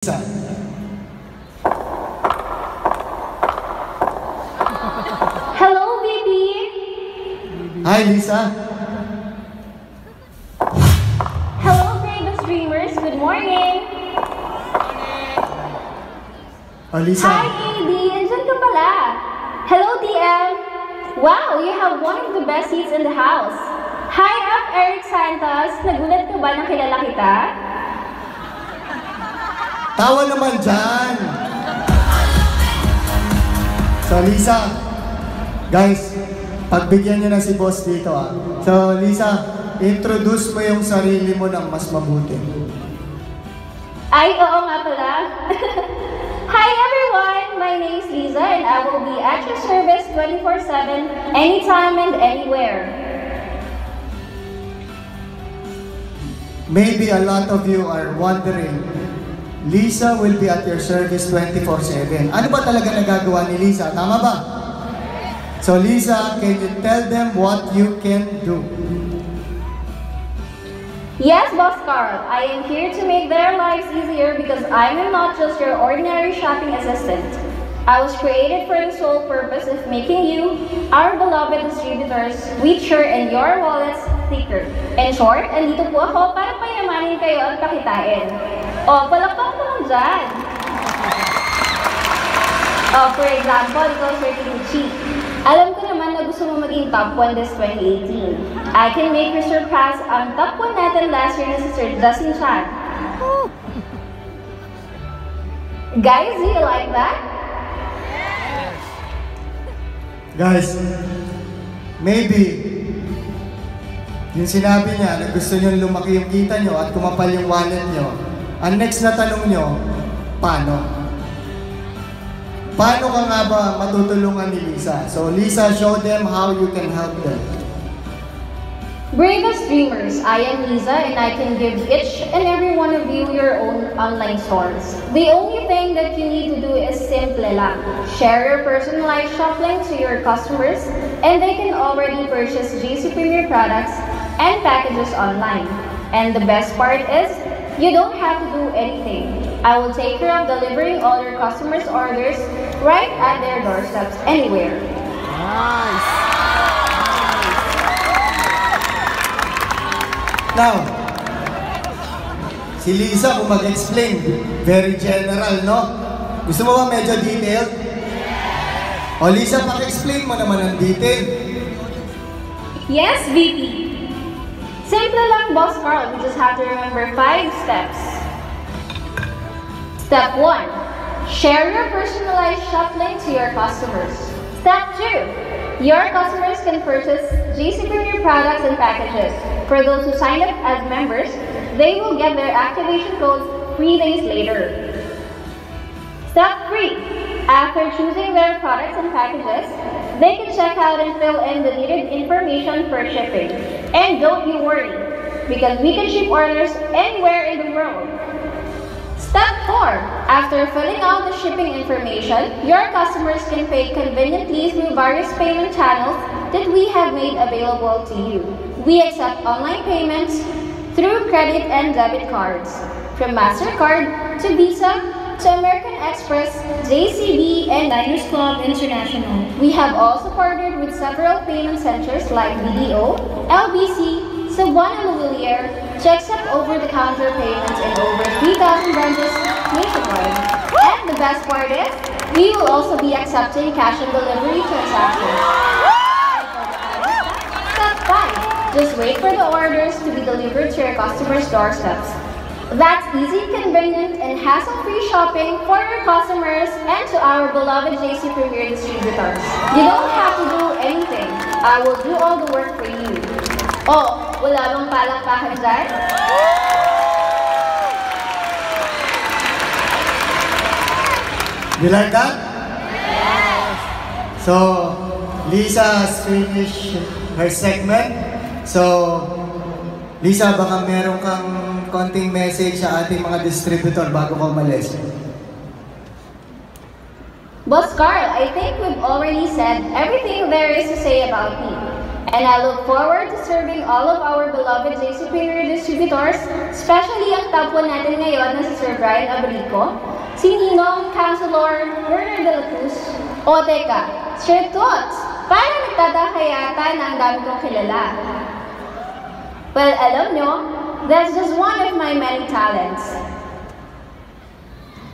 Lisa. Hello, baby. Hi, Lisa. Hello, Bravest Dreamers. Good morning. Oh, Lisa. Hi, AD. Andyan ka pala. Hello, DM. Wow, you have one of the best seats in the house. Hi up, Eric Santos. Nagulat ka ba na kilala kita? Tawa naman dyan. So, Lisa. Guys, pagbigyan nyo na si boss dito ah. So, Lisa, introduce mo yung sarili mo ng mas mabuti. Ay, oo nga pala. Hi everyone! My name is Liza and I will be at your service 24/7, anytime and anywhere. Maybe a lot of you are wondering, Lisa will be at your service 24/7. Ano ba talaga nagagawa ni Lisa? Tama ba? So Lisa, can you tell them what you can do? Yes, Boss Carl, I am here to make their lives easier because I am not just your ordinary shopping assistant. I was created for the sole purpose of making you, our beloved distributors, richer and your wallets thicker. In short, andito po ako para payamanin kayo at pakitain. O, palakpak naman dyan. For example, ikaw Sir Kinuchi. Alam ko naman na gusto mo maging top 1 this 2018. I can make you surpass ang top 1 natin last year na si Sir Justin Chan. Guys, do you like that? Guys, maybe yung sinabi niya na gusto niyo lumaki yung kita niyo at kumapal yung wallet niyo, ang next na tanong niyo, paano? Paano ka nga ba matutulungan ni Lisa? So Lisa, show them how you can help them. Bravest Dreamers, I am Liza and I can give each and every one of you your own online stores. The only thing that you need to do is simple lang. Share your personalized shop link to your customers and they can already purchase JC Premier products and packages online. And the best part is, you don't have to do anything. I will take care of delivering all your customers' orders right at their doorsteps anywhere. Nice! Now, si Lisa kung mag-explain, very general, no? Gusto mo ba medyo detailed? O Lisa, paki-explain mo naman ang detail. Yes, VP. Simple lang, Boss Carl. We just have to remember 5 steps. Step 1. Share your personalized shop link to your customers. Step 2. Your customers can purchase JC Premier products and packages. For those who sign up as members, they will get their activation codes 3 days later. Step 3. After choosing their products and packages, they can check out and fill in the needed information for shipping. And don't you worry, because we can ship orders anywhere in the world. Step 4. After filling out the shipping information, your customers can pay conveniently through various payment channels that we have made available to you. We accept online payments through credit and debit cards, from MasterCard to Visa to American Express, JCB, and Diners Club International. We have also partnered with several payment centers like BDO, LBC, Cebuana Louvillier, to accept over-the-counter payments in over 3,000 branches nationwide. And the best part is, we will also be accepting cash on delivery transactions. Step 5. Just wait for the orders to be delivered to your customers' doorsteps. That's easy, convenient, and hassle-free shopping for your customers and to our beloved JC Premier distributors. You don't have to do anything. I will do all the work for you. Oh, wala bang palakpakan dyan? You like that? Yes! So, Lisa's finished her segment. So, Lisa, baka meron kang konting message sa ating mga distributor bago ka umalis. Boss Carl, I think we've already said everything there is to say about me. And I look forward to serving all of our beloved JC Premier distributors, especially ang top 1 natin ngayon na si Sir Brian Abrico, si Ninong, Councilor Werner De La Cruz, o teka, Sir Toots, parang nagtataka yata na ang dami kong kilala. Well, alam nyo, that's just one of my many talents.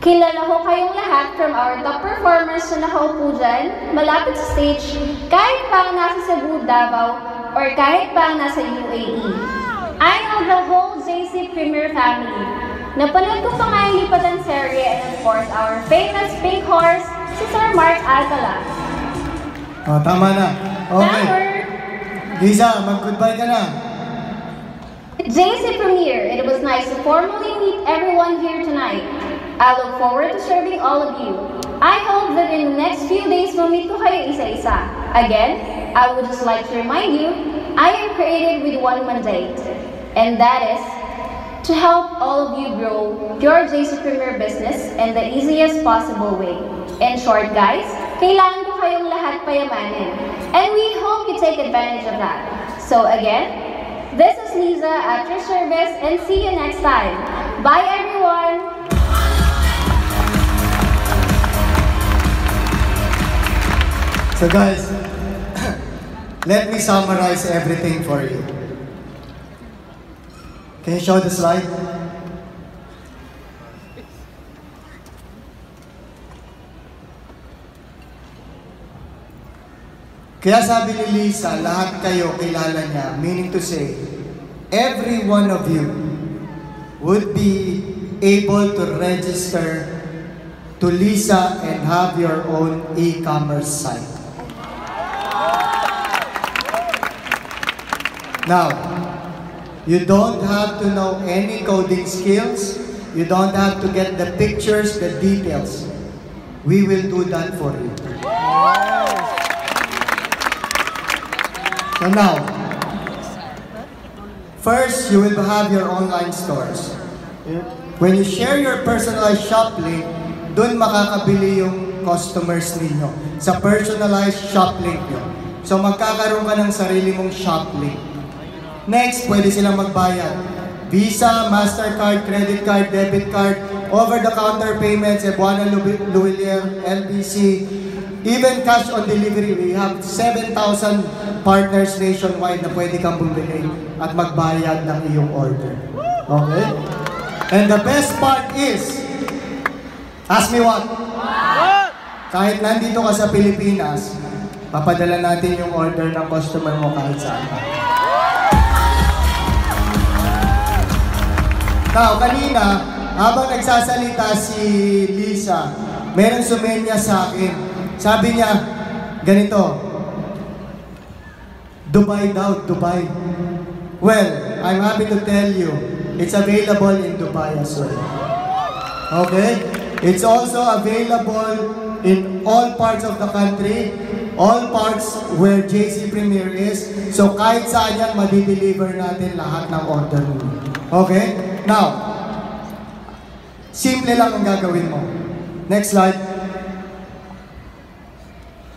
Kilala ko kayong lahat from our top performers na nakaupo dyan, malapit sa stage, kahit pa ang nasa Cebu, Davao, or kahit pa ang nasa UAE. I know the whole JC Premier family. Napanood ko pa nga yung lipatan serye and of course our famous pink horse, si Sir Mark Alcala. Oh, tama na. Okay. Number, Lisa, mag-goodbye ka na. JC Premier, it was nice to formally meet everyone here tonight. I look forward to serving all of you. I hope that in the next few days, mamit ko kayo isa-isa. Again, I would just like to remind you, I am created with one mandate, and that is to help all of you grow your JC Premier business in the easiest possible way. In short, guys, kailangan ko kayong lahat payamanin, and we hope you take advantage of that. So again, this is Liza at your service, and see you next time. Bye, everyone! So guys, let me summarize everything for you. Can you show the slide? Kaya sabi ni Lisa, lahat kayo kilala niya, meaning to say, every one of you would be able to register to Lisa and have your own e-commerce site. Now, you don't have to know any coding skills. You don't have to get the pictures, the details. We will do that for you. So now, first, you will have your online stores. When you share your personalized shop link, doon makakabili yung customers ninyo sa personalized shop link nyo. So magkakaroon ka ng sarili mong shop link. Next, pwede silang magbayad. Visa, MasterCard, credit card, debit card, over-the-counter payments, Cebuana, Luwilier, LBC, even cash on delivery. We have 7,000 partners nationwide na pwede kang bumili at magbayad ng iyong order. Okay? And the best part is, ask me what? Kahit nandito ka sa Pilipinas, papadala natin yung order ng customer mo kahit saan ka. Now, kanina, habang nagsasalita si Lisa, meron sumenya sa akin. Sabi niya, ganito, Dubai daw, Dubai. Well, I'm happy to tell you, it's available in Dubai as well. Okay? It's also available in all parts of the country, all parts where JC Premier is. So kahit saan yan, madideliver natin lahat ng order mo. Okay? Now, simple lang ang gagawin mo. Next slide.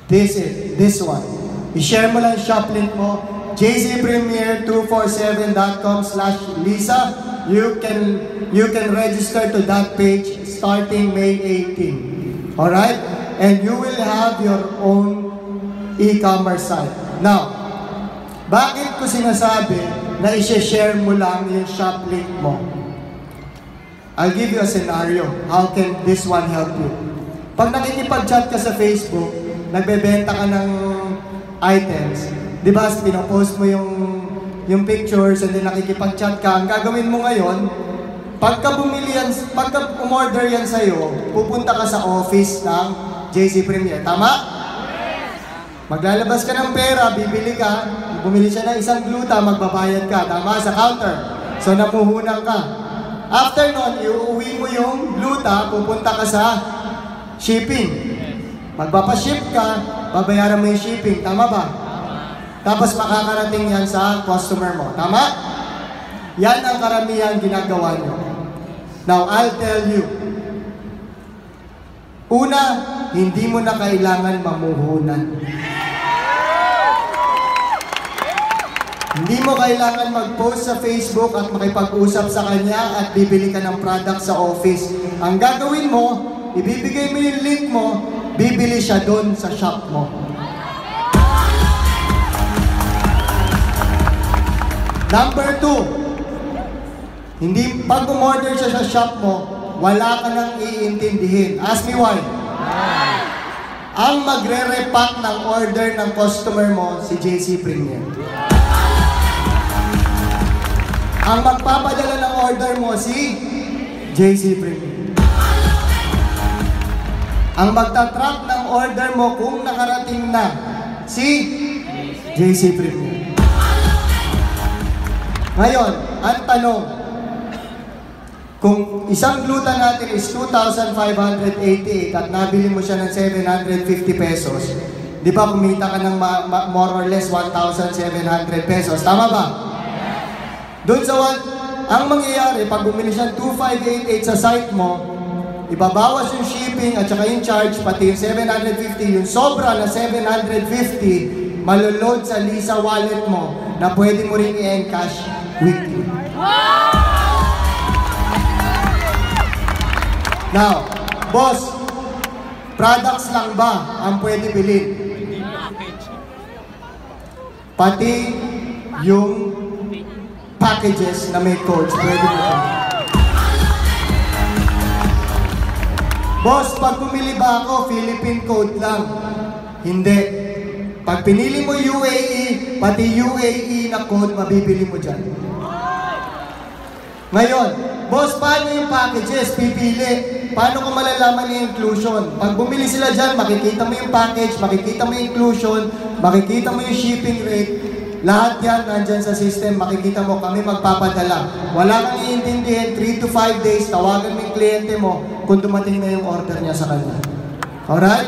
This one. I-share mo lang yung shop link mo, jcpremier247.com/Lisa. You can register to that page starting May 18. Alright? And you will have your own e-commerce site. Now, bakit ko sinasabi na i-share mo lang yung shop link mo? I'll give you a scenario. How can this one help you? Pag nakikipag-chat ka sa Facebook, nagbebenta ka ng items, di ba, pinopost mo yung pictures and then nakikipag-chat ka, ang gagawin mo ngayon, pagka umorder yan sa'yo, pupunta ka sa office ng JC Premier. Tama? Maglalabas ka ng pera, bibili ka, bumili siya ng isang gluta, magbabayad ka. Tama? Sa counter. So, napuhunan ka. After nun, iuwi mo yung gluta, pupunta ka sa shipping. Magpapaship ka, babayaran mo yung shipping. Tama ba? Tapos makakarating yan sa customer mo. Tama? Yan ang karamihan ginagawa nyo. Now, I'll tell you. Una, hindi mo na kailangan mamuhunan. Hindi mo kailangan mag-post sa Facebook at makipag-usap sa kanya at bibili ka ng product sa office. Ang gagawin mo, ibibigay mo yung link mo, bibili siya doon sa shop mo. Number 2, hindi pag umorder siya sa shop mo, wala ka nang iintindihin. Ask me why. Ang magre-repack ng order ng customer mo, si JC Premier. Ang magpapadala ng order mo, si JC Premier. Ang magtatrack ng order mo kung nakarating na, si JC Premier. Ngayon, ang tanong, kung isang gluta natin is 2,588 at nabili mo siya ng 750 pesos, di ba kumita ka ng more or less 1,700 pesos? Tama ba? Doon sa ang mangyayari, pag bumili siya 2,588 sa site mo, ibabawas yung shipping at saka yung charge, pati yung 750, yung sobra na 750, maloload sa Lisa wallet mo na pwede mo rin i-encash weekly. Now, boss, products lang ba ang pwede bilhin? Pati yung packages na may codes, pwede mo bilhin. Boss, pag bumili ba ako, Philippine code lang? Hindi. Pag pinili mo UAE, pati UAE na code, mabibili mo dyan. Ngayon, boss, paano yung packages? Pipili. Paano ko malalaman yung inclusion? Pag bumili sila dyan, makikita mo yung package, makikita mo yung inclusion, makikita mo yung shipping rate. Lahat yan nandyan sa system, makikita mo kami magpapadala. Wala kang iintindihin, 3 to 5 days, tawagan mo yung kliyente mo kung dumating na yung order niya sa kanya. Alright?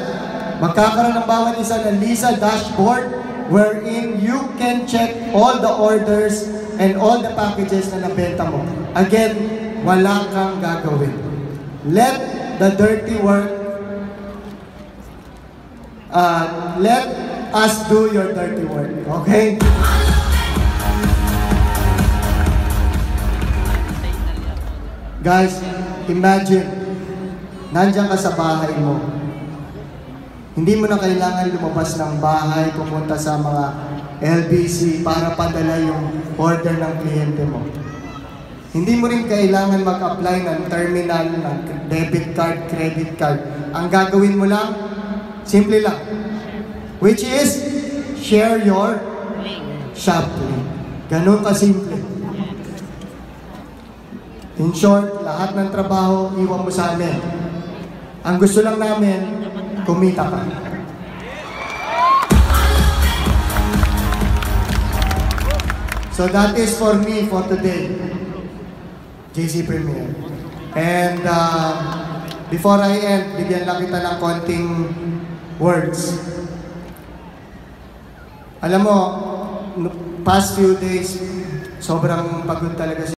Magkakaroon ng bawat isa ng Lisa dashboard wherein you can check all the orders and all the packages na nabenta mo. Again, wala kang gagawin. Let the dirty work, let us do your dirty work. Okay? Guys, imagine, nandiyan ka sa bahay mo. Hindi mo na kailangan lumabas ng bahay, pumunta sa mga LBC para padala yung order ng kliyente mo. Hindi mo rin kailangan mag-apply ng terminal, ng debit card, credit card. Ang gagawin mo lang, simple lang. Which is, share your shop link. Ganun kasimple. In short, lahat ng trabaho, iwan mo sa amin. Ang gusto lang namin, kumita ka. So that is for me for today, JC Premier. And before I end, bigyan lang kita ng konting words. Alam mo, past few days, sobrang pagod talaga